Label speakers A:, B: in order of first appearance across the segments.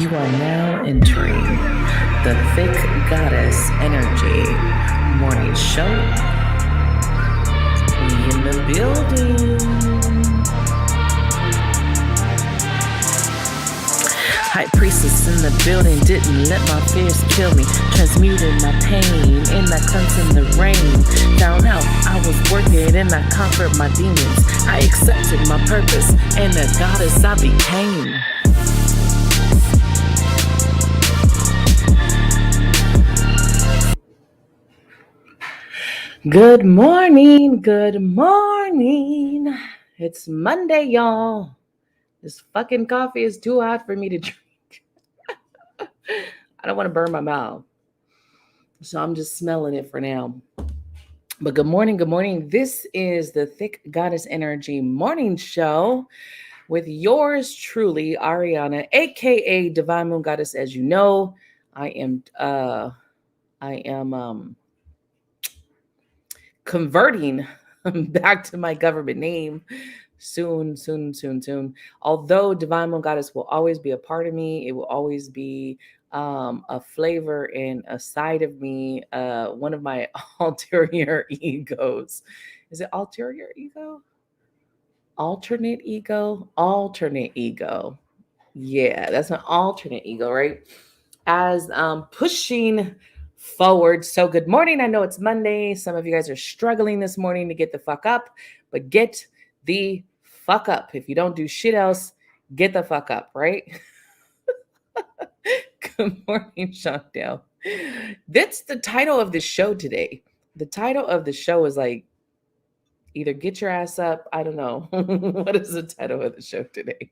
A: You are now entering the Thick Goddess Energy Morning Show. We in the building. High priestess in the building, didn't let my fears kill me. Transmuted my pain in that cleanse in the rain. Found out I was working and I conquered my demons. I accepted my purpose and the goddess I became. Good morning, good morning. It's Monday, y'all. This fucking coffee is too hot for me to drink. I don't want to burn my mouth. So I'm just smelling it for now. But good morning, good morning. This is the Thick Goddess Energy Morning Show with yours truly, Ariana, aka Divine Moon Goddess. As you know, I am converting back to my government name soon. Although Divine Moon Goddess will always be a part of me, it will always be a flavor and a side of me, one of my ulterior egos. Is it ulterior ego? Alternate ego? Alternate ego. Yeah, that's an alternate ego, right? As pushing forward. So, good morning. I know it's Monday. Some of you guys are struggling this morning to get the fuck up, but get the fuck up. If you don't do shit else, get the fuck up, right? Good morning, Chantel. That's the title of the show today. The title of the show is like either get your ass up. I don't know. What is the title of the show today?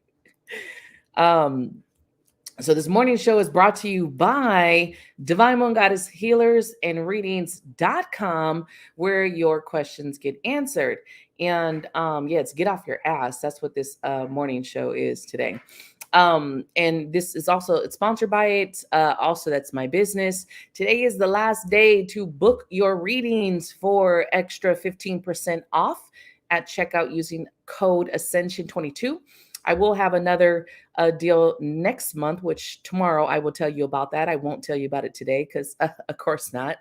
A: So this morning show is brought to you by Divine Moon Goddess Healers and Readings.com, where your questions get answered. And it's get off your ass. That's what this morning show is today. And this is also, it's sponsored by it. Also, that's my business. Today is the last day to book your readings for extra 15% off at checkout using code Ascension22. I will have another deal next month, which tomorrow I will tell you about that. I won't tell you about it today because, of course not.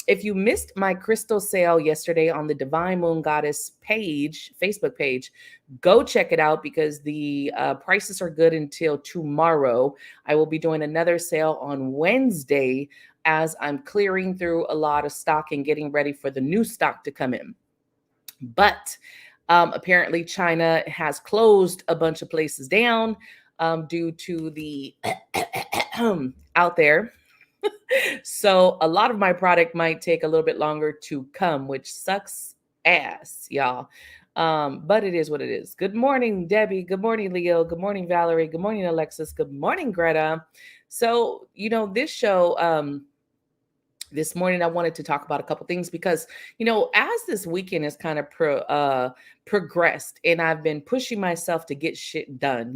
A: If you missed my crystal sale yesterday on the Divine Moon Goddess page, Facebook page, go check it out because the prices are good until tomorrow. I will be doing another sale on Wednesday as I'm clearing through a lot of stock and getting ready for the new stock to come in. But apparently, China has closed a bunch of places down due to the out there. So a lot of my product might take a little bit longer to come, which sucks ass, y'all. But it is what it is. Good morning, Debbie. Good morning, Leo. Good morning, Valerie. Good morning, Alexis. Good morning, Greta. So, this show, this morning I wanted to talk about a couple things because, as this weekend has kind of progressed and I've been pushing myself to get shit done,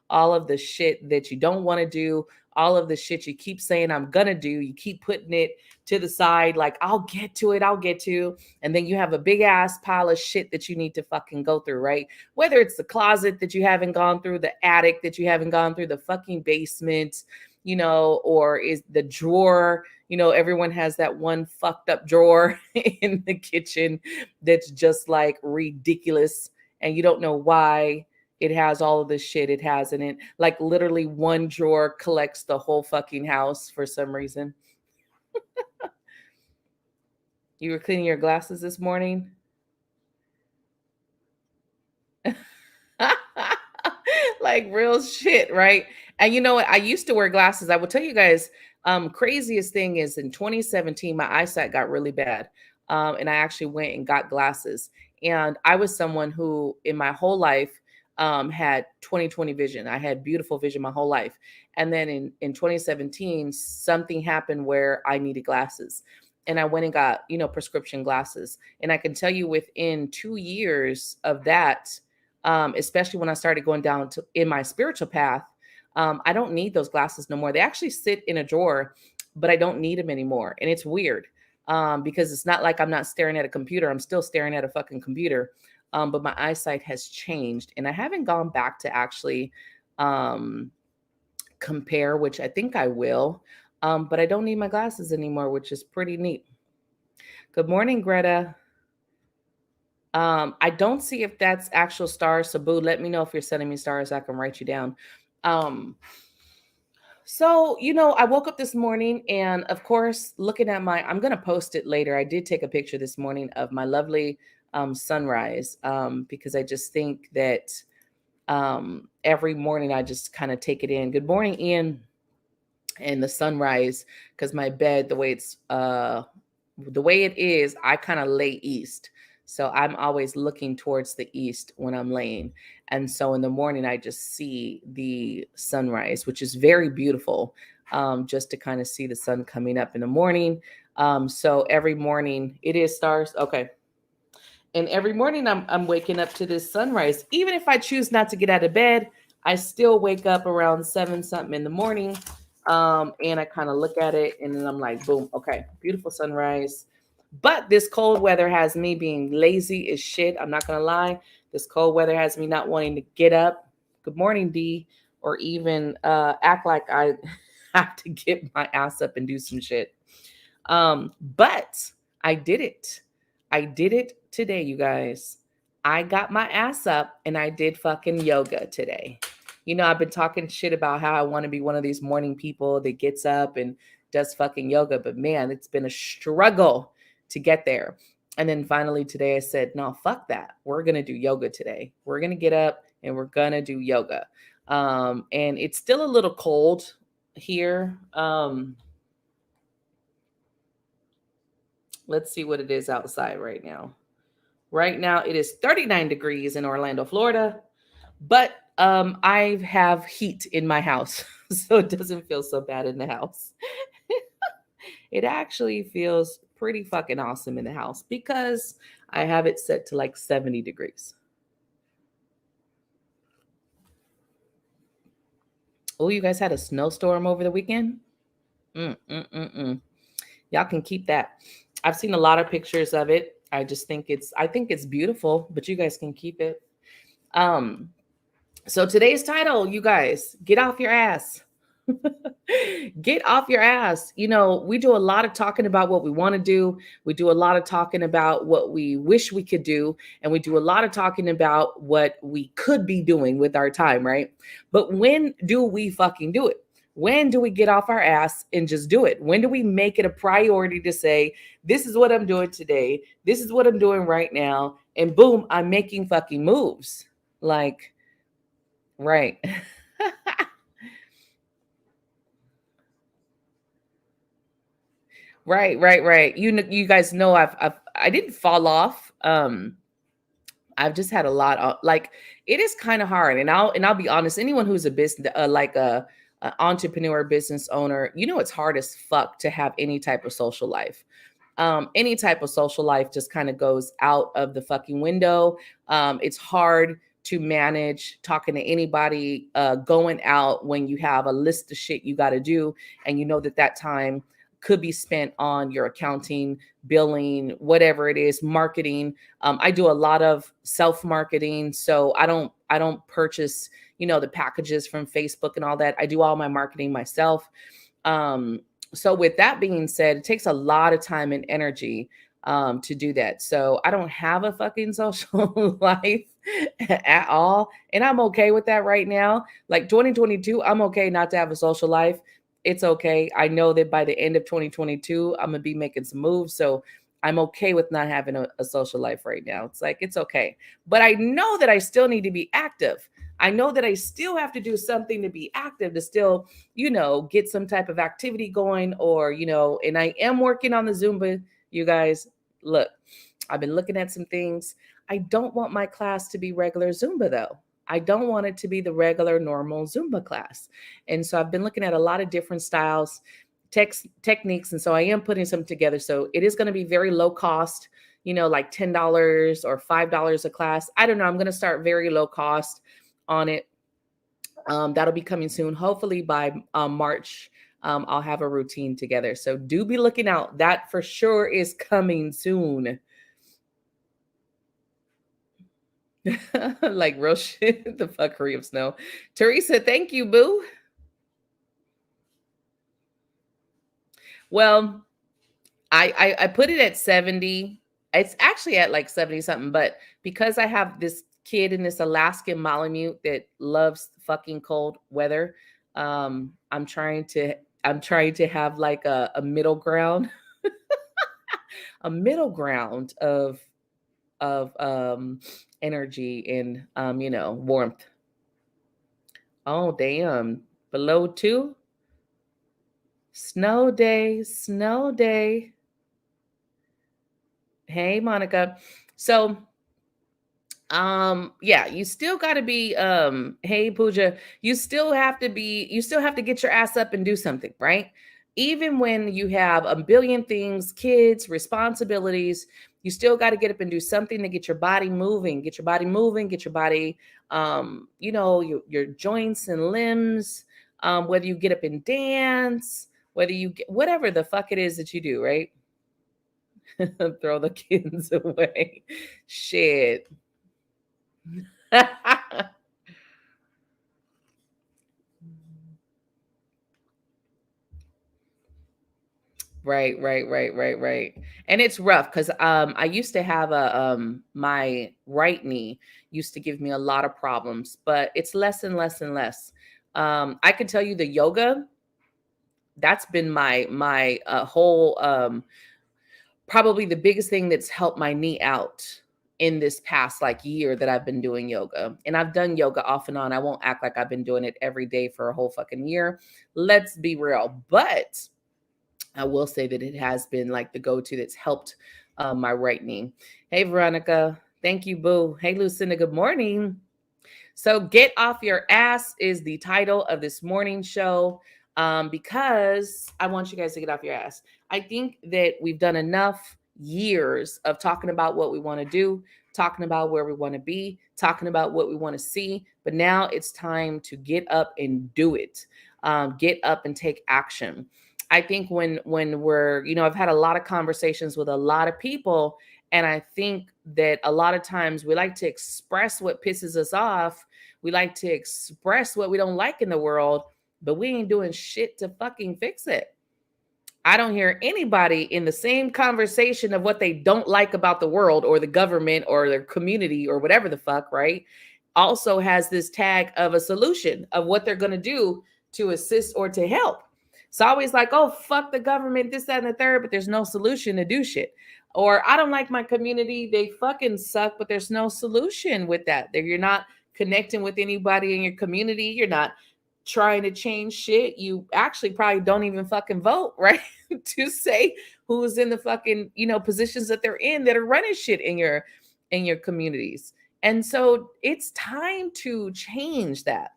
A: all of the shit that you don't want to do, all of the shit you keep saying I'm going to do, you keep putting it to the side, like I'll get to it. And then you have a big ass pile of shit that you need to fucking go through, right? Whether it's the closet that you haven't gone through, the attic that you haven't gone through, the fucking basement, or is the drawer, everyone has that one fucked up drawer in the kitchen that's just like ridiculous. And you don't know why it has all of the shit it has in it. Like literally one drawer collects the whole fucking house for some reason. You were cleaning your glasses this morning? Like real shit, right? And you know what? I used to wear glasses. I will tell you guys, craziest thing is in 2017, my eyesight got really bad. And I actually went and got glasses. And I was someone who in my whole life had 20/20 vision. I had beautiful vision my whole life. And then in 2017, something happened where I needed glasses. And I went and got, prescription glasses. And I can tell you within 2 years of that, especially when I started going down in my spiritual path, I don't need those glasses no more. They actually sit in a drawer, but I don't need them anymore. And it's weird because it's not like I'm not staring at a computer. I'm still staring at a fucking computer. But my eyesight has changed. And I haven't gone back to actually compare, which I think I will. But I don't need my glasses anymore, which is pretty neat. Good morning, Greta. I don't see if that's actual stars. So, Boo, let me know if you're sending me stars. I can write you down. Um, so, I woke up this morning and, of course, looking at I'm going to post it later. I did take a picture this morning of my lovely sunrise because I just think that every morning I just kind of take it in. Good morning, Ian, and the sunrise, because my bed, the way it is, I kind of lay east. So I'm always looking towards the east when I'm laying. And so in the morning, I just see the sunrise, which is very beautiful, just to kind of see the sun coming up in the morning. So every morning it is stars. Okay. And every morning I'm waking up to this sunrise. Even if I choose not to get out of bed, I still wake up around 7 something in the morning. And I kind of look at it and then I'm like, boom, okay, beautiful sunrise. But this cold weather has me being lazy as shit. I'm not gonna lie. This cold weather has me not wanting to get up. Good morning, D, or even act like I have to get my ass up and do some shit. But I did it. I did it today, you guys. I got my ass up and I did fucking yoga today. I've been talking shit about how I want to be one of these morning people that gets up and does fucking yoga, but man, it's been a struggle to get there. And then finally today I said, no, fuck that. We're going to do yoga today. We're going to get up and we're going to do yoga. And it's still a little cold here. Let's see what it is outside right now. Right now, it is 39 degrees in Orlando, Florida, but I have heat in my house, so it doesn't feel so bad in the house. It actually feels pretty fucking awesome in the house because I have it set to like 70 degrees. Oh, you guys had a snowstorm over the weekend? Mm-mm-mm-mm. Y'all can keep that. I've seen a lot of pictures of it. I think it's beautiful, but you guys can keep it. Um, so today's title, you guys, get off your ass. Get off your ass. We do a lot of talking about what we want to do. We do a lot of talking about what we wish we could do. And we do a lot of talking about what we could be doing with our time, right? But when do we fucking do it? When do we get off our ass and just do it? When do we make it a priority to say, this is what I'm doing today? This is what I'm doing right now. And boom, I'm making fucking moves. Like, right. Right, right, right. You guys know I didn't fall off. I've just had a lot of like it is kind of hard, and I'll be honest. Anyone who's a business like a entrepreneur, business owner, it's hard as fuck to have any type of social life. Any type of social life just kind of goes out of the fucking window. It's hard to manage talking to anybody, going out when you have a list of shit you got to do, and you know that time could be spent on your accounting, billing, whatever it is, marketing. I do a lot of self marketing, so I don't purchase the packages from Facebook and all that. I do all my marketing myself. So with that being said, it takes a lot of time and energy to do that. So I don't have a fucking social life at all. And I'm okay with that right now. Like 2022, I'm okay not to have a social life. It's okay. I know that by the end of 2022, I'm going to be making some moves. So I'm okay with not having a social life right now. It's like, it's okay. But I know that I still need to be active. I know that I still have to do something to be active to still get some type of activity going and I am working on the Zumba, you guys. Look, I've been looking at some things. I don't want my class to be regular Zumba though. I don't want it to be the regular normal Zumba class. And so I've been looking at a lot of different styles, techniques. And so I am putting some together. So it is going to be very low cost, like $10 or $5 a class. I don't know. I'm going to start very low cost on it. That'll be coming soon. Hopefully by March, I'll have a routine together. So do be looking out. That for sure is coming soon. Like real shit, the fuckery of snow. Teresa, thank you, boo. Well, I put it at 70. It's actually at like 70 something, but because I have this kid in this Alaskan Malamute that loves fucking cold weather, I'm trying to have like a middle ground, a middle ground of energy and warmth. Oh damn. Below 2? Snow day, snow day. Hey Monica. So yeah, you still got to be hey Pooja, you still have to get your ass up and do something, right? Even when you have a billion things, kids, responsibilities, you still got to get up and do something to get your body moving, get your body moving, get your body your joints and limbs, whether you get up and dance, whether you get whatever the fuck it is that you do, right? Throw the kids away. Shit. Right. And it's rough because I used to have a my right knee used to give me a lot of problems, but it's less and less and less. I can tell you the yoga, that's been my whole probably the biggest thing that's helped my knee out in this past like year that I've been doing yoga. And I've done yoga off and on. I won't act like I've been doing it every day for a whole fucking year. Let's be real. But I will say that it has been like the go-to that's helped my right knee. Hey, Veronica. Thank you, boo. Hey, Lucinda. Good morning. So, Get Off Your Ass is the title of this morning show because I want you guys to get off your ass. I think that we've done enough years of talking about what we want to do, talking about where we want to be, talking about what we want to see. But now it's time to get up and do it. Get up and take action. I think when we're, I've had a lot of conversations with a lot of people, and I think that a lot of times we like to express what pisses us off. We like to express what we don't like in the world, but we ain't doing shit to fucking fix it. I don't hear anybody in the same conversation of what they don't like about the world or the government or their community or whatever the fuck, right? Also has this tag of a solution of what they're going to do to assist or to help. It's always like, oh, fuck the government, this, that, and the third, but there's no solution to do shit. Or I don't like my community, they fucking suck, but there's no solution with that. You're not connecting with anybody in your community. You're not trying to change shit. You actually probably don't even fucking vote, right? To say who's in the fucking, positions that they're in that are running shit in your communities. And so it's time to change that.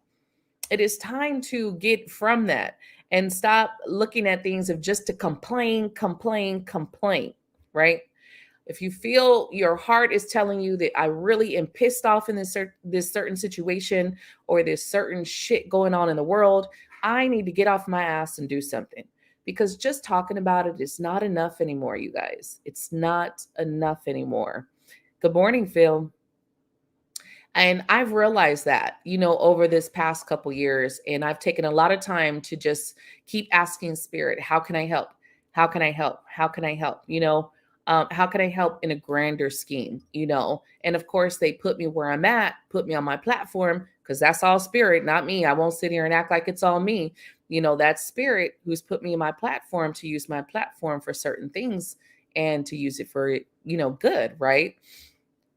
A: It is time to get from that and stop looking at things of just to complain, right? If you feel your heart is telling you that I really am pissed off in this certain situation or this certain shit going on in the world, I need to get off my ass and do something. Because just talking about it is not enough anymore, you guys. It's not enough anymore. Good morning, Phil. And I've realized that, over this past couple years, and I've taken a lot of time to just keep asking spirit, how can I help? How can I help? How can I help? How can I help in a grander scheme? And of course, they put me where I'm at, put me on my platform, because that's all spirit, not me. I won't sit here and act like it's all me. That's spirit who's put me in my platform to use my platform for certain things and to use it for, good, right?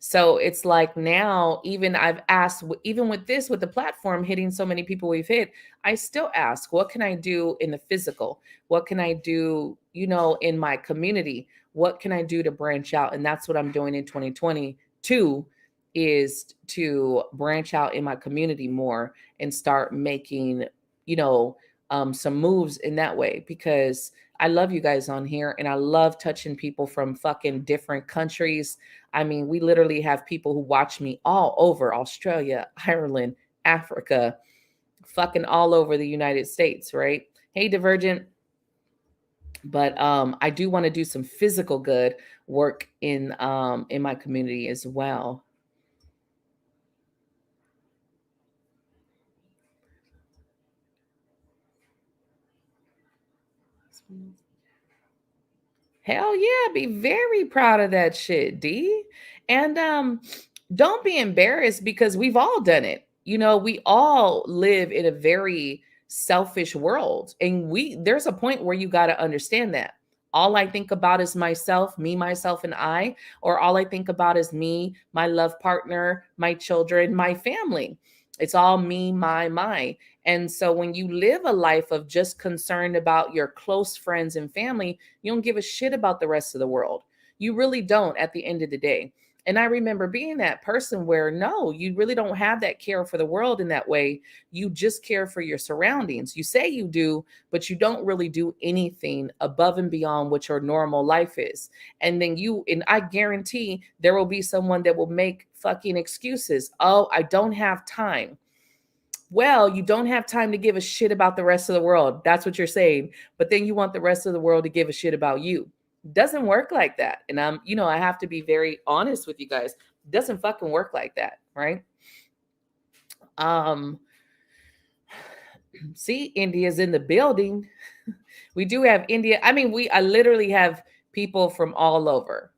A: So it's like now, even I've asked, even with this, with the platform hitting so many people we've hit, I still ask, what can I do in the physical? What can I do, in my community? What can I do to branch out? And that's what I'm doing in 2022 is to branch out in my community more and start making, you know, some moves in that way because I love you guys on here and I love touching people from fucking different countries. I mean, we literally have people who watch me all over Australia, Ireland, Africa, fucking all over the United States, right? Hey, Divergent. But I do want to do some physical good work in my community as well. Hell yeah, be very proud of that shit, D. And don't be embarrassed because we've all done it. You know, we all live in a very selfish world. And there's a point where you got to understand that. All I think about is myself, me, myself, and I, or all I think about is me, my love partner, my children, my family. It's all me, my. And so when you live a life of just concerned about your close friends and family, you don't give a shit about the rest of the world. You really don't at the end of the day. And I remember being that person where no, you really don't have that care for the world in that way. You just care for your surroundings. You say you do, but you don't really do anything above and beyond what your normal life is. And I guarantee there will be someone that will make fucking excuses. Oh, I don't have time. Well, you don't have time to give a shit about the rest of the world. That's what you're saying. But then you want the rest of the world to give a shit about you. Doesn't work like that. And I have to be very honest with you guys. Doesn't fucking work like that, right? Um, See, India's in the building. We do have India. I mean, I literally have people from all over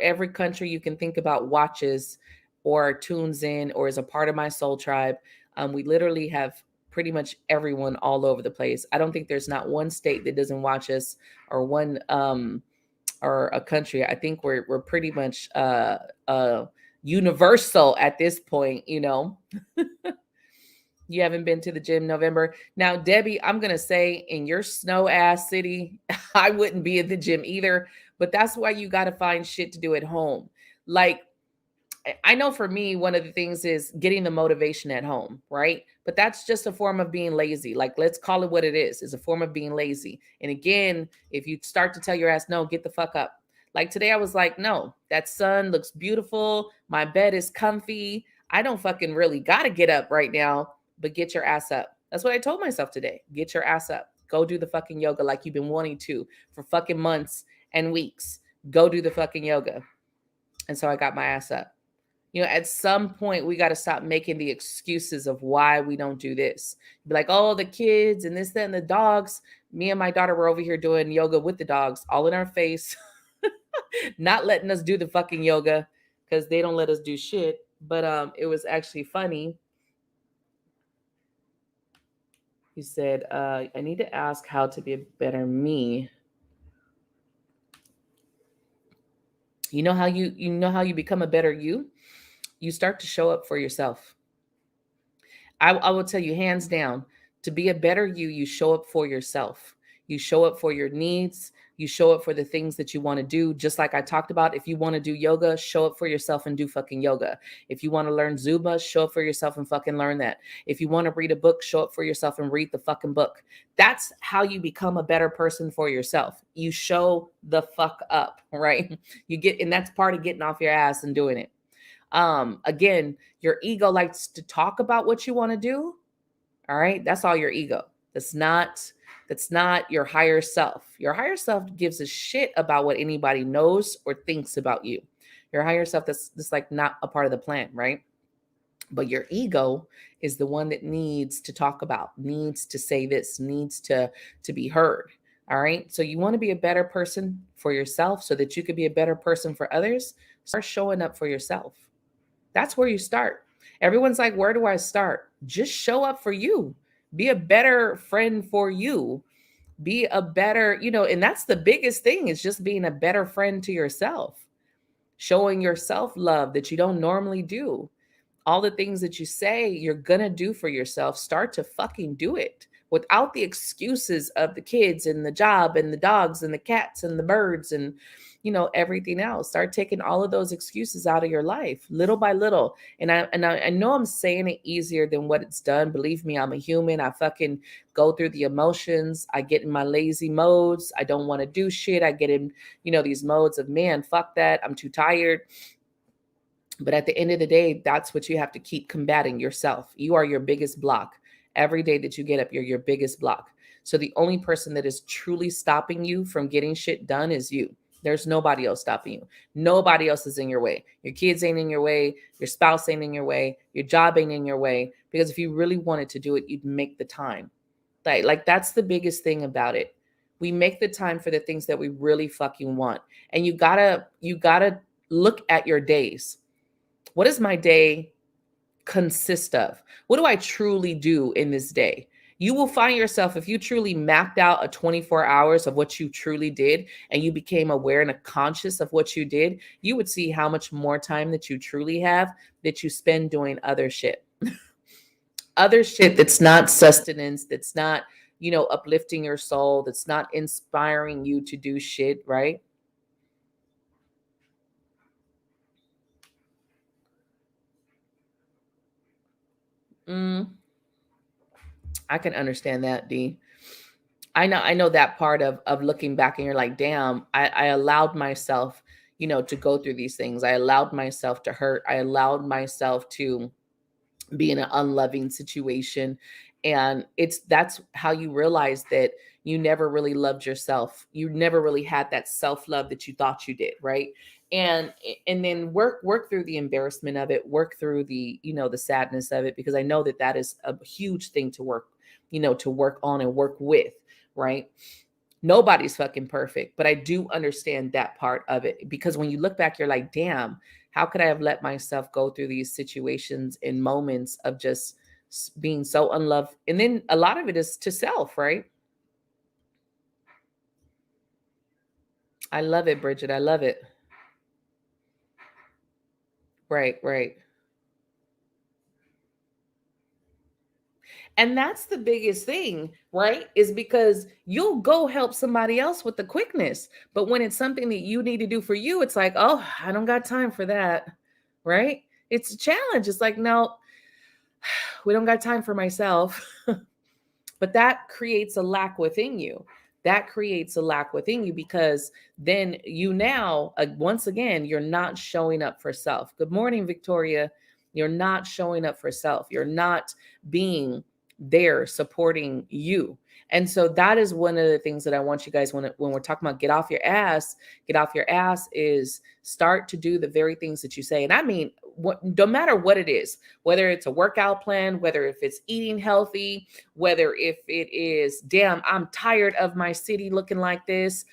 A: every country you can think about watches or tunes in or is a part of my soul tribe. We literally have pretty much everyone all over the place. I don't think there's not one state that doesn't watch us or one or a country. I think we're pretty much universal at this point, you know. You haven't been to the gym November. Now, Debbie, I'm going to say in your snow ass city, I wouldn't be at the gym either, but that's why you got to find shit to do at home. Like, I know for me, one of the things is getting the motivation at home, right? But that's just a form of being lazy. Like, let's call it what it is. It's a form of being lazy. And again, if you start to tell your ass, no, get the fuck up. Like today, I was like, no, that sun looks beautiful. My bed is comfy. I don't fucking really got to get up right now, but get your ass up. That's what I told myself today. Get your ass up. Go do the fucking yoga like you've been wanting to for fucking months and weeks. Go do the fucking yoga. And so I got my ass up. You know, at some point, we got to stop making the excuses of why we don't do this. Be like, oh, the kids and this, that, and the dogs. Me and my daughter were over here doing yoga with the dogs, all in our face, not letting us do the fucking yoga because they don't let us do shit. But it was actually funny. He said, I need to ask how to be a better me. You know how you become a better you? You start to show up for yourself. I will tell you hands down, to be a better you, you show up for yourself. You show up for your needs. You show up for the things that you want to do. Just like I talked about, if you want to do yoga, show up for yourself and do fucking yoga. If you want to learn Zumba, show up for yourself and fucking learn that. If you want to read a book, show up for yourself and read the fucking book. That's how you become a better person for yourself. You show the fuck up, right? And that's part of getting off your ass and doing it. Again, your ego likes to talk about what you want to do. All right, that's all your ego. That's not your higher self. Your higher self gives a shit about what anybody knows or thinks about you. Your higher self, that's like not a part of the plan, right? But your ego is the one that needs to talk about, needs to say this, needs to be heard. All right, so you want to be a better person for yourself so that you could be a better person for others. Start showing up for yourself. That's where you start. Everyone's like, where do I start? Just show up for you. Be a better friend for you. Be a better, and that's the biggest thing is just being a better friend to yourself. Showing yourself love that you don't normally do. All the things that you say you're going to do for yourself, start to fucking do it without the excuses of the kids and the job and the dogs and the cats and the birds and everything else. Start taking all of those excuses out of your life little by little. And I know I'm saying it easier than what it's done. Believe me, I'm a human. I fucking go through the emotions. I get in my lazy modes. I don't want to do shit. I get in these modes of, man, fuck that, I'm too tired. But at the end of the day, that's what you have to keep combating yourself. You are your biggest block. Every day that you get up, you're your biggest block. So the only person that is truly stopping you from getting shit done is you. There's nobody else stopping you. Nobody else is in your way. Your kids ain't in your way. Your spouse ain't in your way. Your job ain't in your way. Because if you really wanted to do it, you'd make the time. Like that's the biggest thing about it. We make the time for the things that we really fucking want. And you gotta look at your days. What does my day consist of? What do I truly do in this day? You will find yourself, if you truly mapped out a 24 hours of what you truly did and you became aware and conscious of what you did, you would see how much more time that you truly have that you spend doing other shit. Other shit that's not sustenance, that's not, uplifting your soul, that's not inspiring you to do shit, right? Mm, I can understand that, D. I know that part of looking back and you're like, damn, I allowed myself, to go through these things. I allowed myself to hurt. I allowed myself to be in an unloving situation. And that's how you realize that you never really loved yourself. You never really had that self-love that you thought you did, right? And and then work through the embarrassment of it, work through the, the sadness of it, because I know that that is a huge thing to work, to work on and work with, right? Nobody's fucking perfect, but I do understand that part of it, because when you look back, you're like, damn, how could I have let myself go through these situations in moments of just being so unloved? And then a lot of it is to self, right? I love it, Bridget. I love it. Right, right. And that's the biggest thing, right? Is because you'll go help somebody else with the quickness. But when it's something that you need to do for you, it's like, oh, I don't got time for that. Right? It's a challenge. It's like, no, we don't got time for myself. But that creates a lack within you. That creates a lack within you, because then you now, once again, you're not showing up for self. Good morning, Victoria. You're not showing up for self. You're not being there supporting you. And so that is one of the things that I want you guys, when we're talking about get off your ass, is start to do the very things that you say. And I mean, no matter what it is, whether it's a workout plan, whether if it's eating healthy, whether if it is, damn, I'm tired of my city looking like this.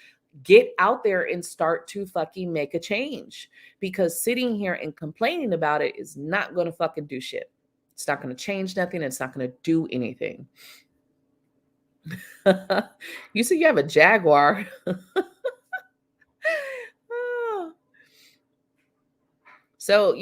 A: Get out there and start to fucking make a change, because sitting here and complaining about it is not going to fucking do shit. It's not going to change nothing. It's not going to do anything. You see, you have a Jaguar. So,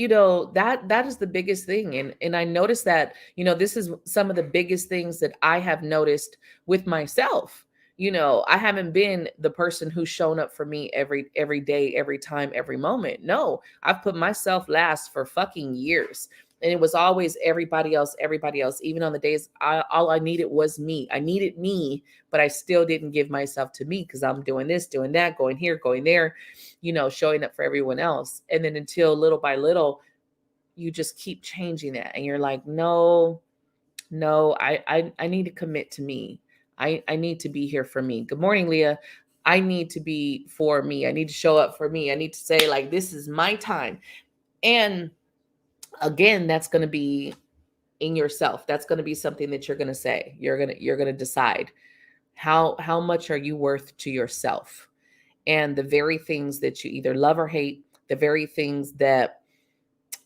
A: that is the biggest thing. And I noticed that, this is some of the biggest things that I have noticed with myself. I haven't been the person who's shown up for me every day, every time, every moment. No, I've put myself last for fucking years. And it was always everybody else, everybody else. Even on the days all I needed was me. I needed me, but I still didn't give myself to me, because I'm doing this, doing that, going here, going there, showing up for everyone else. And then until little by little, you just keep changing that. And you're like, no, no, I need to commit to me. I need to be here for me. Good morning, Leah. I need to be for me. I need to show up for me. I need to say, like, this is my time. And again, that's going to be in yourself. That's going to be something that you're going to say. You're going to decide how much are you worth to yourself. And the very things that you either love or hate, the very things that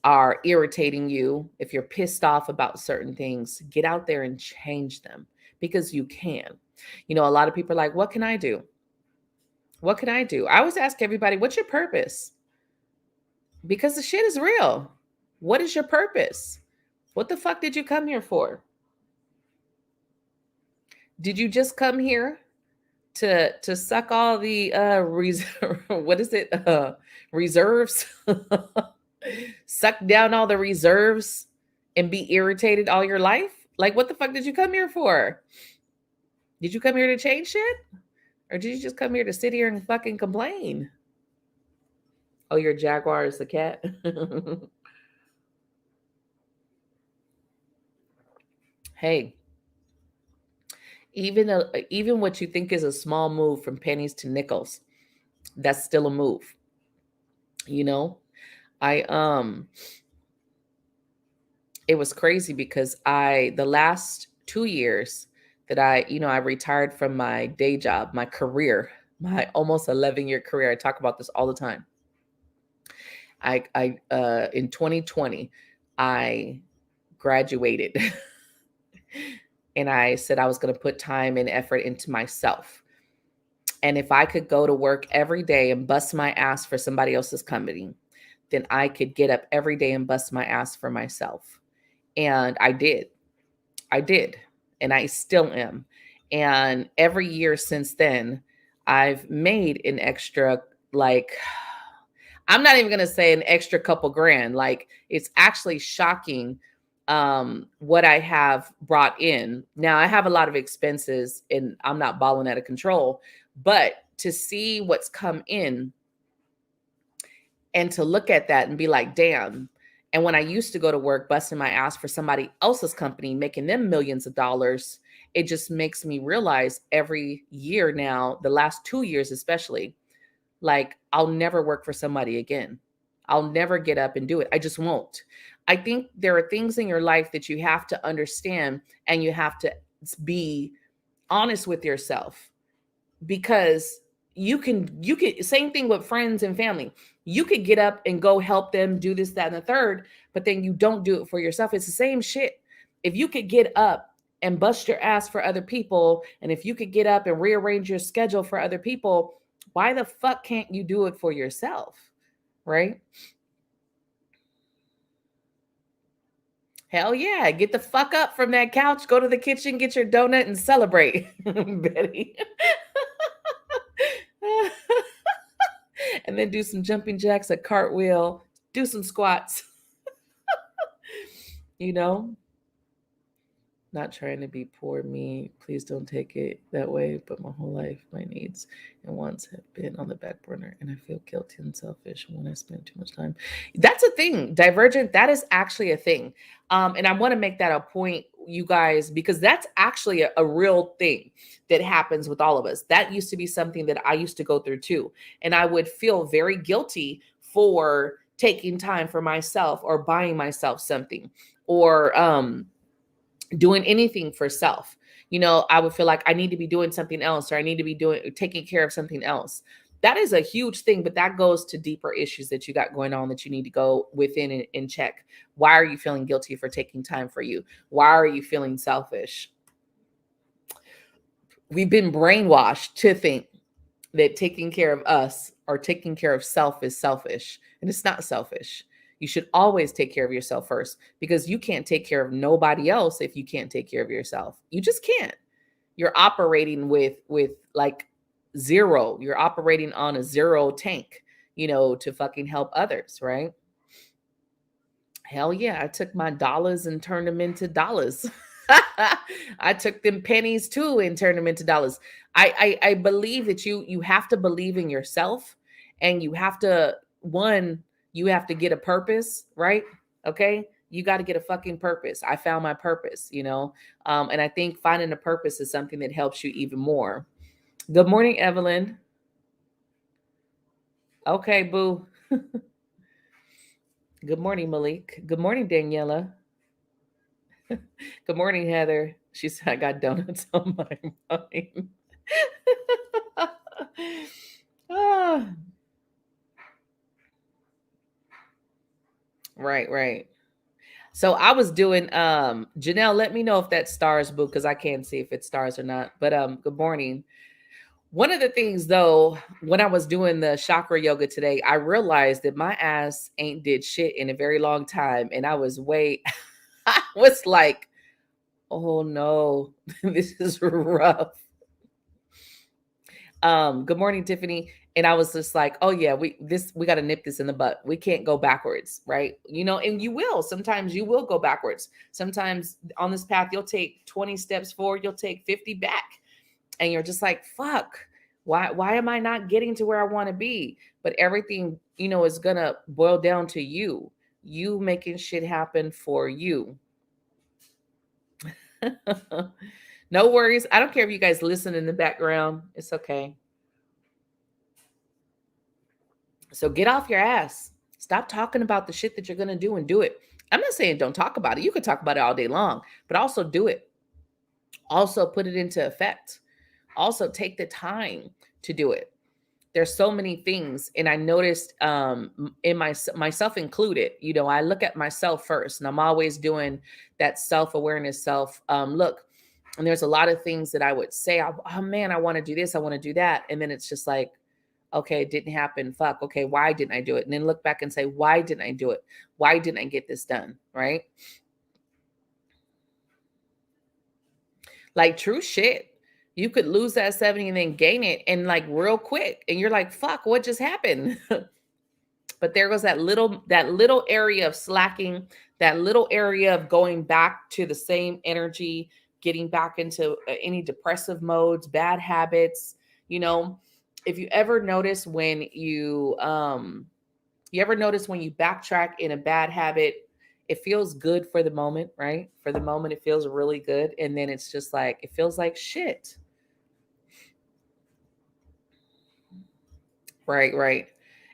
A: are irritating you, if you're pissed off about certain things, get out there and change them, because you can. A lot of people are like, what can I do? What can I do? I always ask everybody, what's your purpose? Because the shit is real. What is your purpose? What the fuck did you come here for? Did you just come here to suck all the what is it? Reserves? Suck down all the reserves and be irritated all your life? Like, what the fuck did you come here for? Did you come here to change shit? Or did you just come here to sit here and fucking complain? Oh, your Jaguar is the cat? Hey, even what you think is a small move from pennies to nickels, that's still a move. You know, I it was crazy because the last 2 years, that I retired from my day job, my career, my almost 11-year career. I talk about this all the time. I in 2020, I graduated and I said I was going to put time and effort into myself. And if I could go to work every day and bust my ass for somebody else's company, then I could get up every day and bust my ass for myself. And I did. I did. And I still am. And every year since then, I've made an extra, like, I'm not even going to say an extra couple grand. Like, it's actually shocking what I have brought in. Now, I have a lot of expenses and I'm not balling out of control, but to see what's come in and to look at that and be like, damn. And when I used to go to work busting my ass for somebody else's company, making them millions of dollars, it just makes me realize every year now, the last 2 years especially, like I'll never work for somebody again. I'll never get up and do it. I just won't. I think there are things in your life that you have to understand and you have to be honest with yourself, because you can same thing with friends and family. You could get up and go help them do this, that, and the third, but then you don't do it for yourself. It's the same shit. If you could get up and bust your ass for other people, and if you could get up and rearrange your schedule for other people, why the fuck can't you do it for yourself? Right? Hell yeah. Get the fuck up from that couch, go to the kitchen, get your donut, and celebrate. Betty. And then do some jumping jacks, a cartwheel, do some squats, you know? Not trying to be poor me. Please don't take it that way. But my whole life, my needs and wants have been on the back burner. And I feel guilty and selfish when I spend too much time. That's a thing. Divergent, that is actually a thing. And I want to make that a point, you guys, because that's actually a real thing that happens with all of us. That used to be something that I used to go through too. And I would feel very guilty for taking time for myself or buying myself something or doing anything for self. I would feel like I need to be doing something else, or I need to be taking care of something else. That is a huge thing, but that goes to deeper issues that you got going on that you need to go within and check. Why are you feeling guilty for taking time for you? Why are you feeling selfish? We've been brainwashed to think that taking care of us or taking care of self is selfish, and it's not selfish. You should always take care of yourself first, because you can't take care of nobody else if you can't take care of yourself. You just can't. You're operating with like zero. You're operating on a zero tank, to fucking help others, right? Hell yeah, I took my dollars and turned them into dollars. I took them pennies too and turned them into dollars. I believe that you have to believe in yourself, and you have to, one, you have to get a purpose, right? Okay, you got to get a fucking purpose. I found my purpose. And I think finding a purpose is something that helps you even more. Good morning, Evelyn. Okay, boo. Good morning, Malik. Good morning, Daniela. Good morning, Heather. She said, I got donuts on my mind. Ah, right, right. So I was doing Janelle, let me know if that stars, boo, because I can't see if it stars or not. But good morning. One of the things though, when I was doing the chakra yoga today, I realized that my ass ain't did shit in a very long time. And I was I was like, oh no, this is rough. Good morning, Tiffany. And I was just like, oh yeah, we got to nip this in the butt. We can't go backwards, right? And you will. Sometimes you will go backwards. Sometimes on this path, you'll take 20 steps forward, you'll take 50 back. And you're just like, fuck, why am I not getting to where I want to be? But everything, is gonna boil down to you making shit happen for you. No worries. I don't care if you guys listen in the background. It's okay. So get off your ass. Stop talking about the shit that you're going to do and do it. I'm not saying don't talk about it. You could talk about it all day long, but also do it. Also put it into effect. Also take the time to do it. There's so many things, and I noticed in myself included, I look at myself first, and I'm always doing that self-awareness, look. And there's a lot of things that I would say, oh man, I want to do this, I want to do that, and then it's just like, okay, it didn't happen, fuck, okay, why didn't I do it? And then look back and say, why didn't I do it? Why didn't I get this done? Right? Like, true shit. You could lose that 70 and then gain it, and like real quick, and you're like, fuck, what just happened? But there goes that little area of slacking, that little area of going back to the same energy, getting back into any depressive modes, bad habits. you know if you ever notice when you backtrack in a bad habit, it feels good for the moment, right? For the moment it feels really good, and then it's just like it feels like shit. Right, right.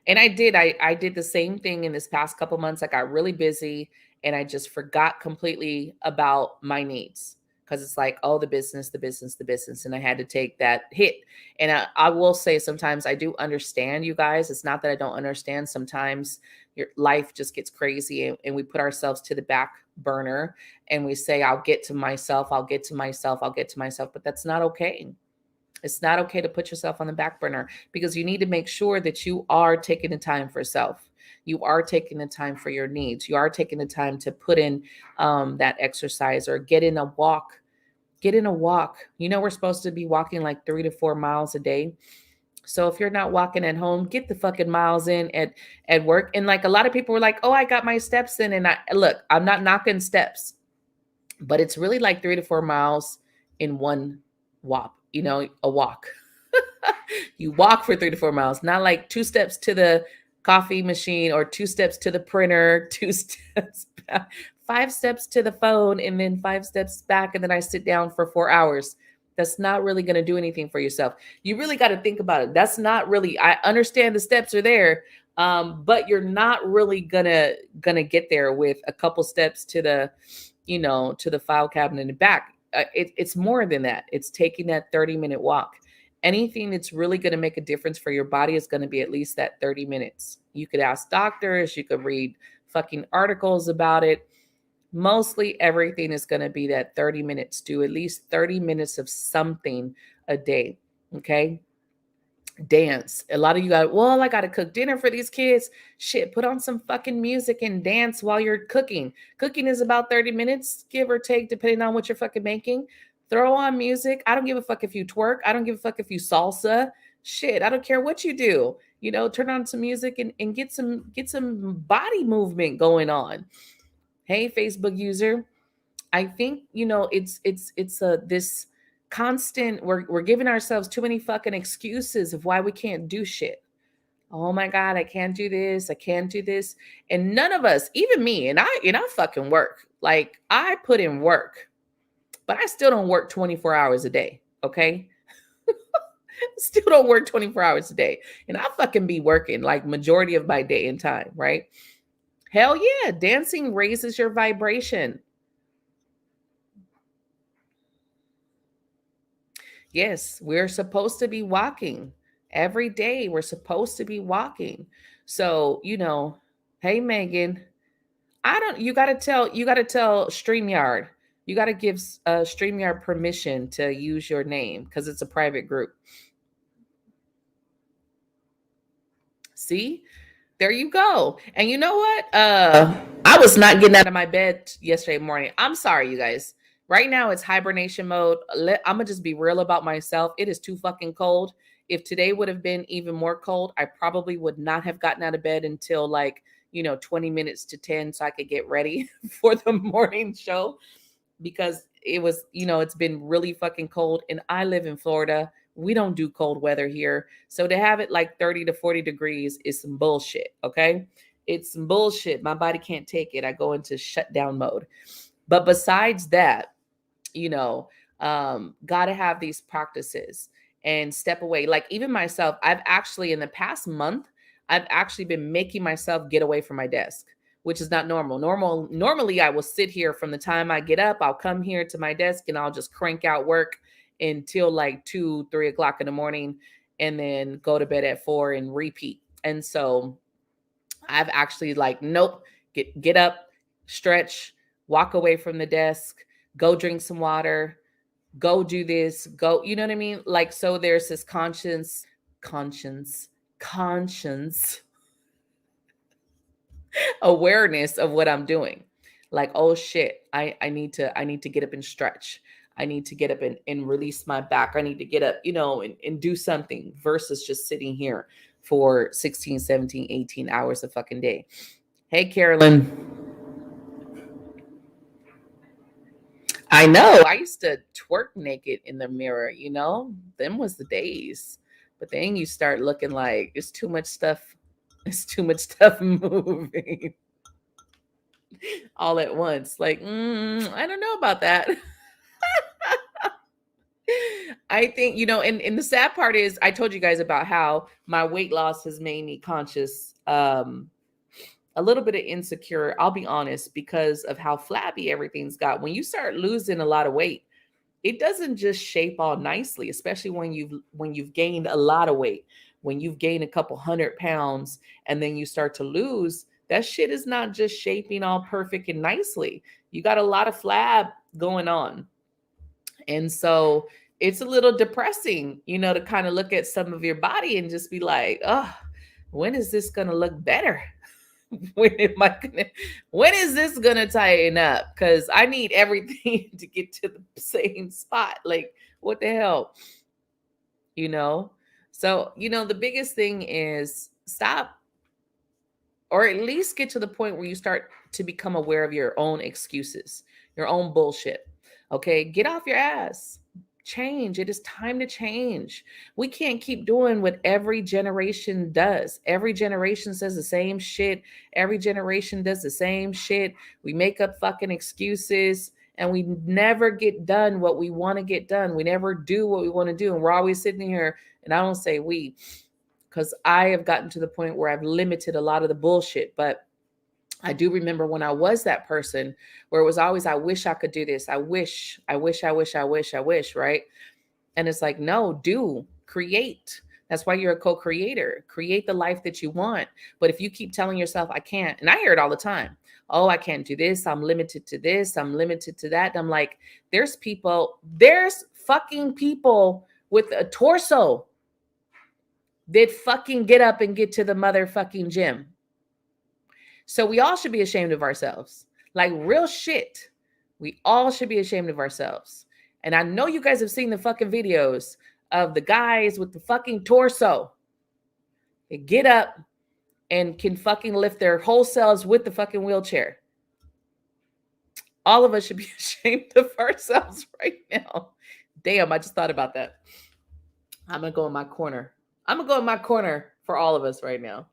A: And I did the same thing in this past couple months. I got really busy, and I just forgot completely about my needs, because it's like, oh, the business, the business, the business. And I had to take that hit. And I will say, sometimes I do understand, you guys. It's not that I don't understand. Sometimes your life just gets crazy, and we put ourselves to the back burner, and we say, I'll get to myself, I'll get to myself, I'll get to myself. But that's not okay. It's not okay to put yourself on the back burner, because you need to make sure that you are taking the time for self. You are taking the time for your needs. You are taking the time to put in that exercise, or get in a walk. Get in a walk. We're supposed to be walking like 3 to 4 miles a day. So if you're not walking at home, get the fucking miles in at work. And like, a lot of people were like, "Oh, I got my steps in." And I look, I'm not knocking steps, but it's really like 3 to 4 miles in one walk, a walk. You walk for 3 to 4 miles, not like 2 steps to the coffee machine, or 2 steps to the printer, 2 steps back, 5 steps to the phone, and then 5 steps back. And then I sit down for 4 hours. That's not really going to do anything for yourself. You really got to think about it. That's not really, I understand the steps are there. But you're not really gonna get there with a couple steps to the file cabinet in the back. It's more than that. It's taking that 30-minute walk. Anything that's really going to make a difference for your body is going to be at least that 30 minutes. You could ask doctors, you could read fucking articles about it. Mostly everything is going to be that 30 minutes. Do at least 30 minutes of something a day. Okay. Dance. A lot of you got, well, I got to cook dinner for these kids. Shit, put on some fucking music and dance while you're cooking. Cooking is about 30 minutes, give or take, depending on what you're fucking making. Throw on music. I don't give a fuck if you twerk. I don't give a fuck if you salsa. Shit, I don't care what you do. Turn on some music, and get some body movement going on. Hey, Facebook user, I think it's a this constant, we're giving ourselves too many fucking excuses of why we can't do shit. Oh my god, I can't do this, I can't do this. And none of us, even me, and I fucking work. Like, I put in work, but I still don't work 24 hours a day, okay? Still don't work 24 hours a day. And I fucking be working like majority of my day and time, right? Hell yeah, dancing raises your vibration. Yes, we're supposed to be walking every day. We're supposed to be walking. So, hey Megan, you got to tell StreamYard. You got to give StreamYard permission to use your name, because it's a private group. See? There you go. And you know what? I was not getting out of my bed yesterday morning. I'm sorry, you guys. Right now it's hibernation mode. I'm gonna just be real about myself. It is too fucking cold. If today would have been even more cold, I probably would not have gotten out of bed until like 20 minutes to 10, so I could get ready for the morning show, because it's been really fucking cold, and I live in Florida. We don't do cold weather here. So to have it like 30 to 40 degrees is some bullshit, okay? It's some bullshit. My body can't take it. I go into shutdown mode. But besides that, got to have these practices and step away. Like, even myself, I've actually, in the past month, I've actually been making myself get away from my desk. which is not normal. Normally I will sit here from the time I get up, I'll come here to my desk and I'll just crank out work until like 2, 3 o'clock in the morning and then go to bed at 4 and repeat. And so I've actually like, nope, get up, stretch, walk away from the desk, go drink some water, go do this, go, you know what I mean? Like, so there's this conscience, conscience awareness of what I'm doing. Like, oh shit, I need to get up and stretch. I need to get up and release my back. I need to get up, and do something versus just sitting here for 16, 17, 18 hours a fucking day. Hey, Carolyn. I know. I used to twerk naked in the mirror. Them was the days. But then you start looking like it's too much stuff. It's too much stuff moving all at once. Like, I don't know about that. I think, and the sad part is I told you guys about how my weight loss has made me conscious, a little bit of insecure, I'll be honest, because of how flabby everything's got. When you start losing a lot of weight, it doesn't just shape all nicely, especially when you've gained a lot of weight. When you've gained a couple 100 pounds and then you start to lose, that shit is not just shaping all perfect and nicely. You got a lot of flab going on. And so it's a little depressing, to kind of look at some of your body and just be like, oh, when is this going to look better? When is this gonna tighten up? Because I need everything to get to the same spot. Like, what the hell? You know? So, the biggest thing is stop, or at least get to the point where you start to become aware of your own excuses, your own bullshit. Okay, get off your ass. Change. It is time to change. We can't keep doing what every generation does. Every generation says the same shit. Every generation does the same shit. We make up fucking excuses and we never get done what we want to get done. We never do what we want to do. And we're always sitting here, and I don't say we, because I have gotten to the point where I've limited a lot of the bullshit. But I do remember when I was that person where it was always, I wish I could do this. I wish, right? And it's like, no, do, create. That's why you're a co-creator. Create the life that you want. But if you keep telling yourself, I can't, and I hear it all the time. Oh, I can't do this. I'm limited to this. I'm limited to that. And I'm like, there's fucking people with a torso that fucking get up and get to the motherfucking gym. So we all should be ashamed of ourselves. Like, real shit. We all should be ashamed of ourselves. And I know you guys have seen the fucking videos of the guys with the fucking torso. They get up and can fucking lift their whole selves with the fucking wheelchair. All of us should be ashamed of ourselves right now. Damn, I just thought about that. I'm going to go in my corner. I'm going to go in my corner for all of us right now.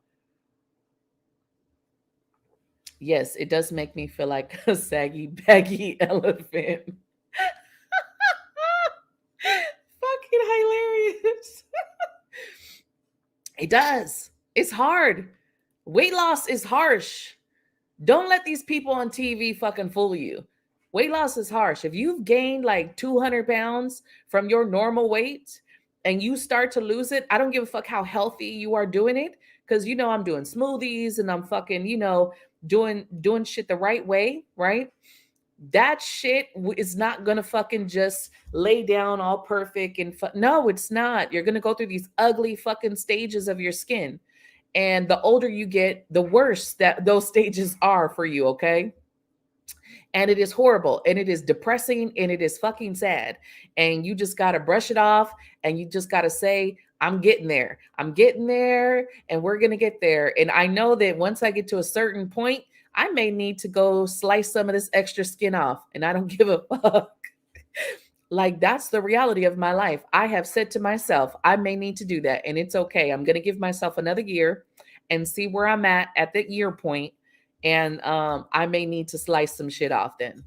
A: Yes, it does make me feel like a saggy, baggy elephant. Fucking hilarious. It does. It's hard. Weight loss is harsh. Don't let these people on TV fucking fool you. Weight loss is harsh. If you've gained like 200 pounds from your normal weight and you start to lose it, I don't give a fuck how healthy you are doing it. Because I'm doing smoothies and I'm fucking, doing shit the right way, right? That shit is not gonna fucking just lay down all perfect and no, it's not. You're gonna go through these ugly fucking stages of your skin, and the older you get, the worse that those stages are for you. Okay, and it is horrible and it is depressing and it is fucking sad, and you just got to brush it off and you just got to say, I'm getting there, and we're going to get there. And I know that once I get to a certain point, I may need to go slice some of this extra skin off, and I don't give a fuck. Like, that's the reality of my life. I have said to myself, I may need to do that, and it's okay. I'm going to give myself another year and see where I'm at the year point, and I may need to slice some shit off then.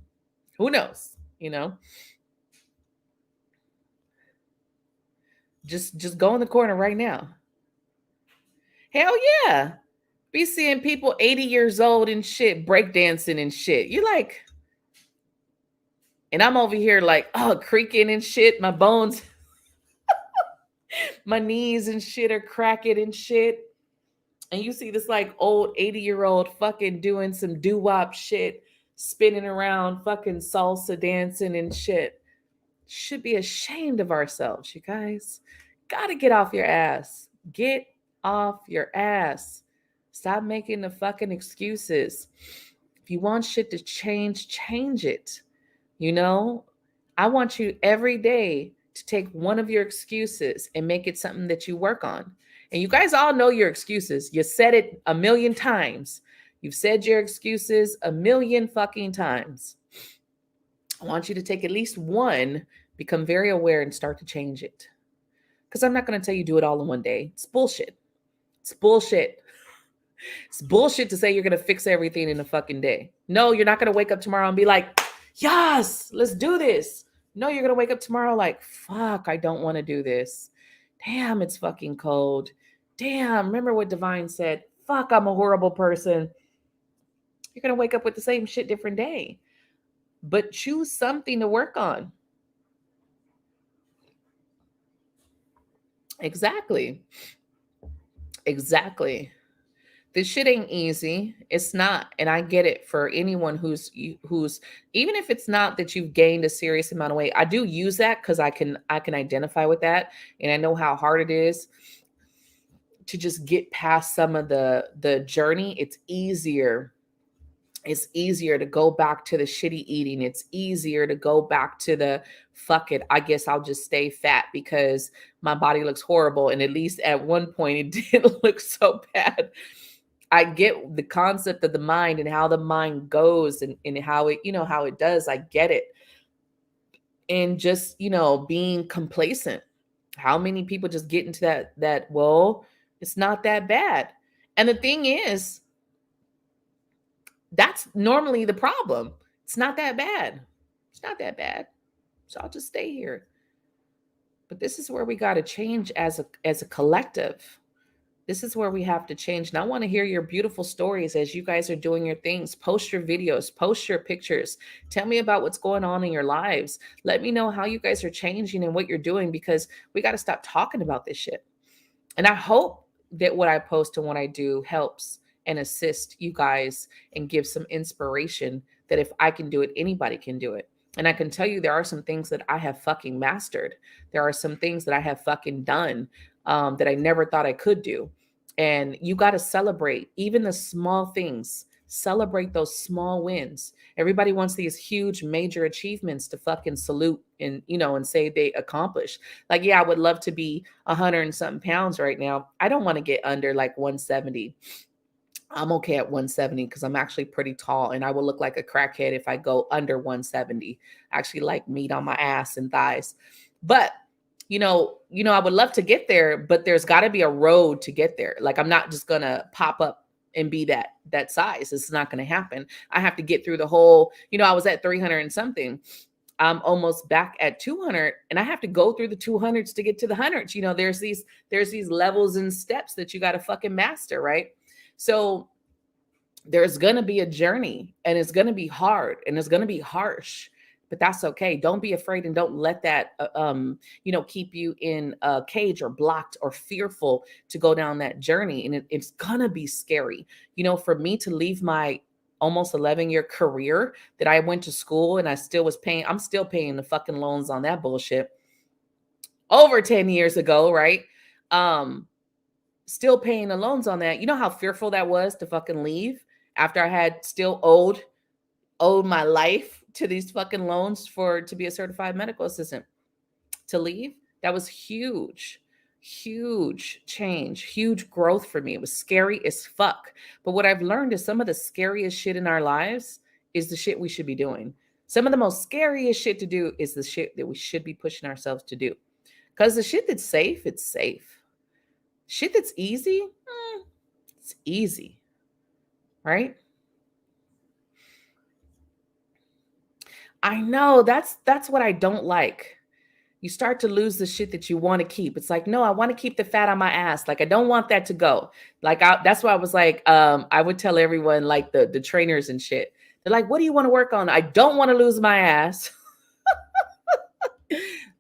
A: Who knows? Just go in the corner right now. Hell yeah. Be seeing people 80 years old and shit, breakdancing and shit. You like, and I'm over here like, oh, creaking and shit. My bones, my knees and shit are cracking and shit. And you see this like old 80-year-old fucking doing some doo-wop shit, spinning around, fucking salsa dancing and shit. Should be ashamed of ourselves, you guys. Gotta get off your ass. Get off your ass. Stop making the fucking excuses. If you want shit to change, change it. You know, I want you every day to take one of your excuses and make it something that you work on. And you guys all know your excuses. You said it a million times. You've said your excuses a million fucking times. I want you to take at least one, become very aware, and start to change it. Because I'm not going to tell you do it all in one day. It's bullshit. It's bullshit. It's bullshit to say you're going to fix everything in a fucking day. No, you're not going to wake up tomorrow and be like, yes, let's do this. No, you're going to wake up tomorrow like, fuck, I don't want to do this. Damn, it's fucking cold. Damn, remember what Divine said? Fuck, I'm a horrible person. You're going to wake up with the same shit different day. But choose something to work on. Exactly. Exactly. This shit ain't easy. It's not. And I get it for anyone who's even if it's not that you've gained a serious amount of weight. I do use that cuz I can identify with that and I know how hard it is to just get past some of the journey. It's easier to go back to the shitty eating. It's easier to go back to the fuck it. I guess I'll just stay fat because my body looks horrible. And at least at one point it didn't look so bad. I get the concept of the mind and how the mind goes and how it, how it does. I get it. And just, being complacent. How many people just get into well, it's not that bad. And the thing is, that's normally the problem. It's not that bad. It's not that bad. So I'll just stay here. But this is where we got to change as a collective. This is where we have to change. And I want to hear your beautiful stories as you guys are doing your things. Post your videos, post your pictures. Tell me about what's going on in your lives. Let me know how you guys are changing and what you're doing because we got to stop talking about this shit. And I hope that what I post and what I do helps and assist you guys and give some inspiration that if I can do it, anybody can do it. And I can tell you there are some things that I have fucking mastered. There are some things that I have fucking done that I never thought I could do. And you got to celebrate even the small things. Celebrate those small wins. Everybody wants these huge major achievements to fucking salute and say they accomplished. Like, yeah, I would love to be 100 and something pounds right now. I don't want to get under like 170. I'm okay at 170 because I'm actually pretty tall and I will look like a crackhead if I go under 170. I actually like meat on my ass and thighs. But I would love to get there, but there's got to be a road to get there. Like I'm not just going to pop up and be that size. It's not going to happen. I have to get through the whole, I was at 300 and something. I'm almost back at 200 and I have to go through the 200s to get to the hundreds. There's these levels and steps that you got to fucking master, right? So there's going to be a journey and it's going to be hard and it's going to be harsh, but that's okay. Don't be afraid and don't let that, keep you in a cage or blocked or fearful to go down that journey. And it's going to be scary. For me to leave my almost 11-year career that I went to school and I'm still paying the fucking loans on that bullshit over 10 years ago. Right. Still paying the loans on that. You know how fearful that was to fucking leave after I had still owed my life to these fucking loans to be a certified medical assistant. To leave, that was huge change, huge growth for me. It was scary as fuck. But what I've learned is some of the scariest shit in our lives is the shit we should be doing. Some of the most scariest shit to do is the shit that we should be pushing ourselves to do. Because the shit that's safe, it's safe. Shit that's easy, it's easy, right? I know that's what I don't like. you start to lose the shit that you want to keep. It's like, no, I want to keep the fat on my ass. Like, I don't want that to go. Like, that's why I was like, I would tell everyone, like the trainers and shit. They're like, what do you want to work on? I don't want to lose my ass,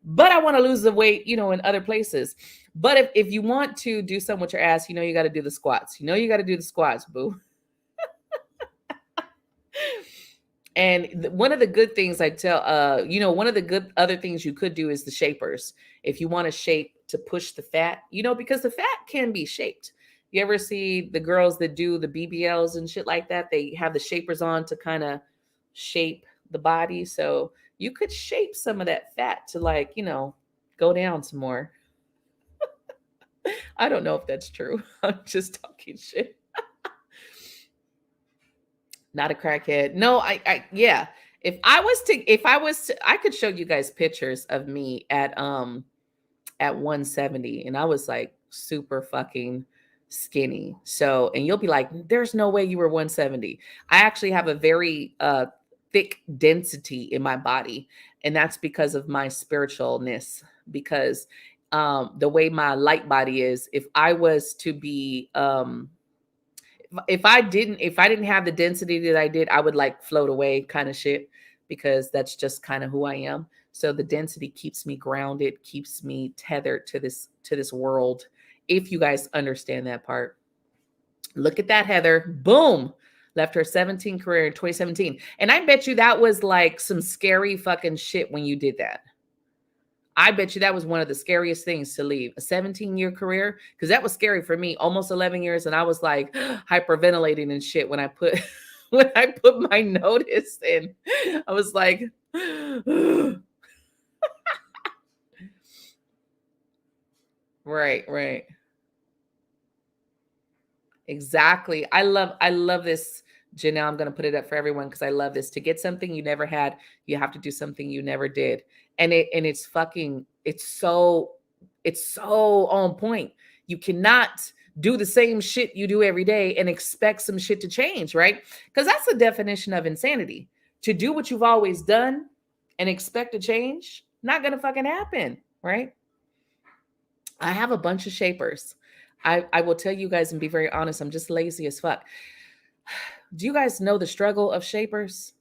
A: but I want to lose the weight, in other places. But if you want to do something with your ass, you got to do the squats. You got to do the squats, boo. And one of the good things I tell, one of the good other things you could do is the shapers. If you want to shape to push the fat, because the fat can be shaped. You ever see the girls that do the BBLs and shit like that? They have the shapers on to kind of shape the body. So you could shape some of that fat to go down some more. I don't know if that's true. I'm just talking shit. Not a crackhead. No, yeah. If I was to, I could show you guys pictures of me at 170, and I was like super fucking skinny. So, and you'll be like, there's no way you were 170. I actually have a very thick density in my body, and that's because of my spiritualness. Because the way my light body is, if I was to be if I didn't have the density that I did, I would like float away kind of shit, because that's just kind of who I am. So the density keeps me grounded, keeps me tethered to this world. If you guys understand that part. Look at that, Heather. Boom. Left her 17 career in 2017. And I bet you that was like some scary fucking shit when you did that. I bet you that was one of the scariest things to leave, a 17-year career, because that was scary for me. Almost 11 years, and I was like hyperventilating and shit when I put when I put my notice in. I was like, right. Exactly. I love this, Janelle. I'm gonna put it up for everyone because I love this. To get something you never had, you have to do something you never did. And it's fucking it's so on point. You cannot do the same shit you do every day and expect some shit to change, right? Because that's the definition of insanity. To do what you've always done and expect to change, not gonna fucking happen, right? I have a bunch of shapers. I will tell you guys and be very honest, I'm just lazy as fuck. Do you guys know the struggle of shapers?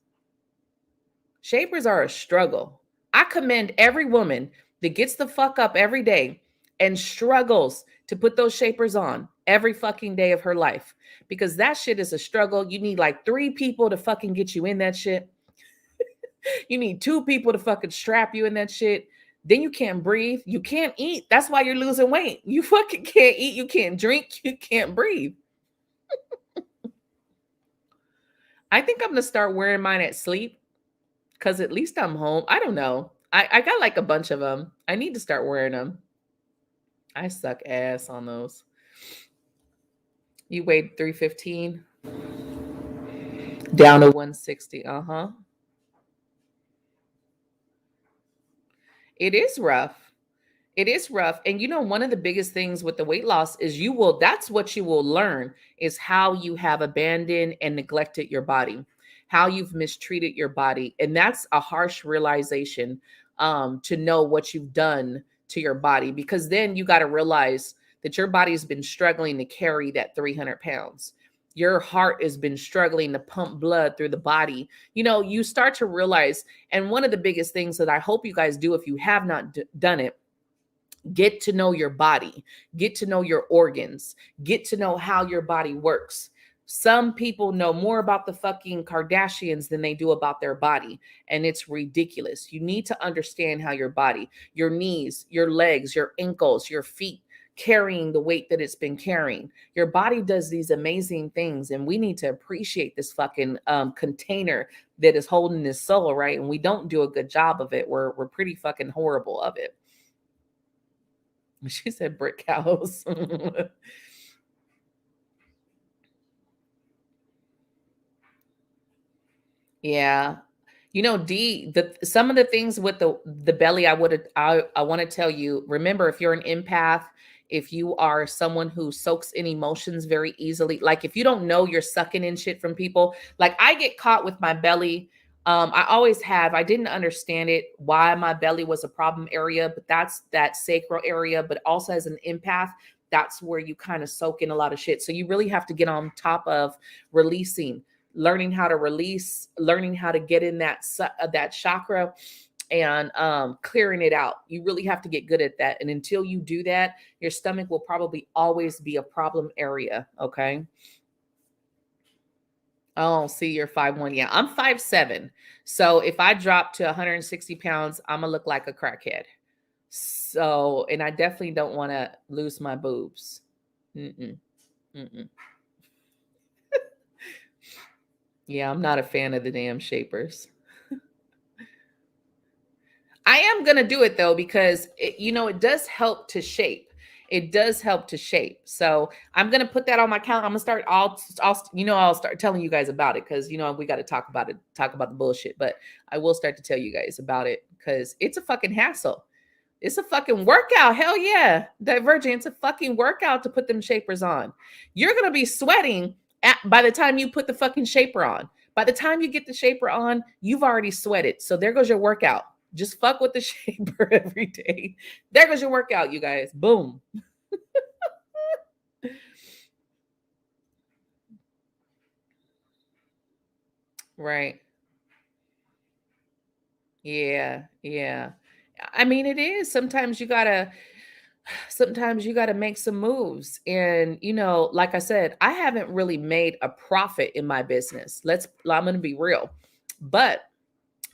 A: Shapers are a struggle. I commend every woman that gets the fuck up every day and struggles to put those shapers on every fucking day of her life, because that shit is a struggle. You need like 3 people to fucking get you in that shit. You need 2 people to fucking strap you in that shit. Then you can't breathe. You can't eat. That's why you're losing weight. You fucking can't eat. You can't drink. You can't breathe. I think I'm going to start wearing mine at sleep, because at least I'm home. I don't know. I got like a bunch of them. I need to start wearing them. I suck ass on those. You weighed 315 down to 160. Uh-huh. It is rough. It is rough. And one of the biggest things with the weight loss is that's what you will learn, is how you have abandoned and neglected your body, how you've mistreated your body. And that's a harsh realization, to know what you've done to your body, because then you got to realize that your body's been struggling to carry that 300 pounds. Your heart has been struggling to pump blood through the body. You start to realize, and one of the biggest things that I hope you guys do, if you have not done it, get to know your body, get to know your organs, get to know how your body works. Some people know more about the fucking Kardashians than they do about their body, and it's ridiculous. You need to understand how your body, your knees, your legs, your ankles, your feet, carrying the weight that it's been carrying. Your body does these amazing things, and we need to appreciate this fucking container that is holding this soul, right? And we don't do a good job of it. We're pretty fucking horrible of it. She said brick house. Yeah. Some of the things with the belly, I want to tell you, remember, if you're an empath, if you are someone who soaks in emotions very easily, like if you don't know you're sucking in shit from people, like I get caught with my belly I always have. I didn't understand it, why my belly was a problem area, but that's that sacral area, but also as an empath, that's where you kind of soak in a lot of shit. So you really have to get on top of releasing, learning how to release, learning how to get in that chakra and clearing it out. You really have to get good at that. And until you do that, your stomach will probably always be a problem area. Okay. Oh, see, you're 5'1". Yeah, I'm 5'7". So if I drop to 160 pounds, I'm gonna look like a crackhead. So, and I definitely don't want to lose my boobs. Mm-mm, mm-mm. Yeah, I'm not a fan of the damn shapers. I am gonna do it though because it does help to shape. It does help to shape. So I'm gonna put that on my calendar. I'm gonna start. I'll start telling you guys about it because we got to talk about it, talk about the bullshit. But I will start to tell you guys about it because it's a fucking hassle. It's a fucking workout. Hell yeah, Divergent. It's a fucking workout to put them shapers on. You're gonna be sweating by the time you put the fucking shaper on. By the time you get the shaper on, you've already sweated. So there goes your workout. Just fuck with the shaper every day. There goes your workout, you guys. Boom. Right. Yeah. Yeah. I mean, it is. Sometimes you gotta make some moves. And like I said, I haven't really made a profit in my business. I'm gonna be real. But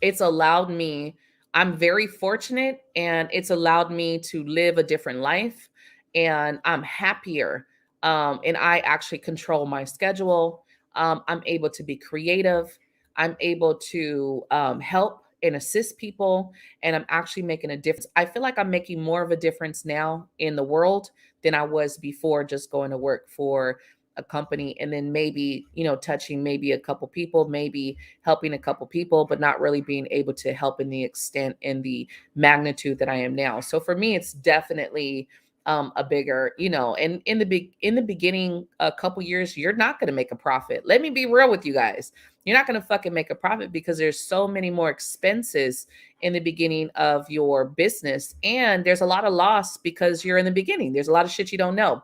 A: it's allowed me, I'm very fortunate, and it's allowed me to live a different life, and I'm happier. And I actually control my schedule. I'm able to be creative. I'm able to help and assist people, and I'm actually making a difference. I feel like I'm making more of a difference now in the world than I was before, just going to work for a company and then maybe touching maybe a couple people, maybe helping a couple people, but not really being able to help in the extent and the magnitude that I am now. So for me, it's definitely a bigger, and in the beginning, a couple years, you're not going to make a profit. Let me be real with you guys. You're not going to fucking make a profit because there's so many more expenses in the beginning of your business. And there's a lot of loss because you're in the beginning. There's a lot of shit you don't know.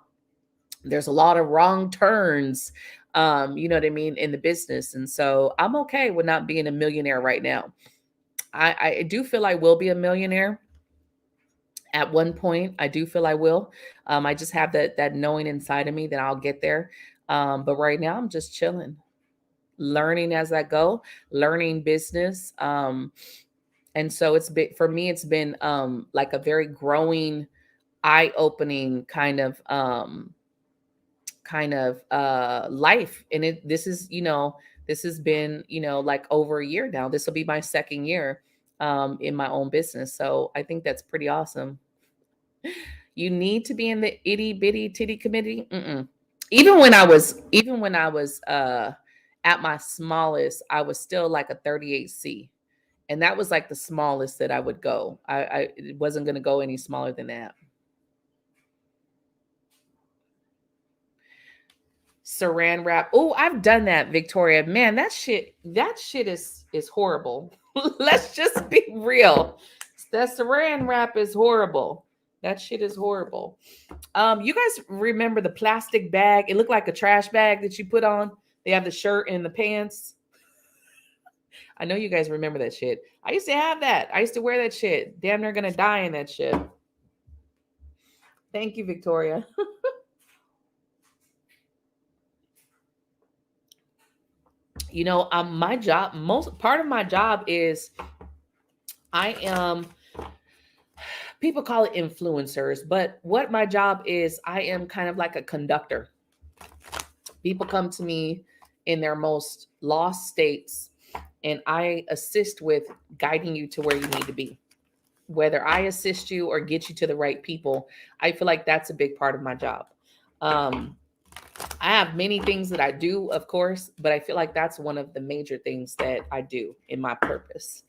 A: There's a lot of wrong turns, you know what I mean, in the business. And so I'm okay with not being a millionaire right now. I do feel I will be a millionaire at one point. I do feel I will. I just have that knowing inside of me that I'll get there. But right now I'm just chilling, learning as I go, learning business. And so it's been, for me, it's been like a very growing, eye-opening kind of life. And this has been like over a year now. This will be my second year in my own business, so I think that's pretty awesome. You need to be in the itty bitty titty committee. Mm-mm. Even when I was at my smallest, I was still like a 38C, and that was like the smallest that I would go. I wasn't going to go any smaller than that. Saran wrap. Oh, I've done that, Victoria. Man, that shit is horrible. Let's just be real. That saran wrap is horrible. That shit is horrible. You guys remember the plastic bag? It looked like a trash bag that you put on. They have the shirt and the pants. I know you guys remember that shit. I used to have that. I used to wear that shit. Damn near gonna die in that shit. Thank you, Victoria. My job, most part of my job is I am, people call it influencers, but what my job is, I am kind of like a conductor. People come to me in their most lost states, and I assist with guiding you to where you need to be. Whether I assist you or get you to the right people, I feel like that's a big part of my job. Um, I have many things that I do, of course, but I feel like that's one of the major things that I do in my purpose.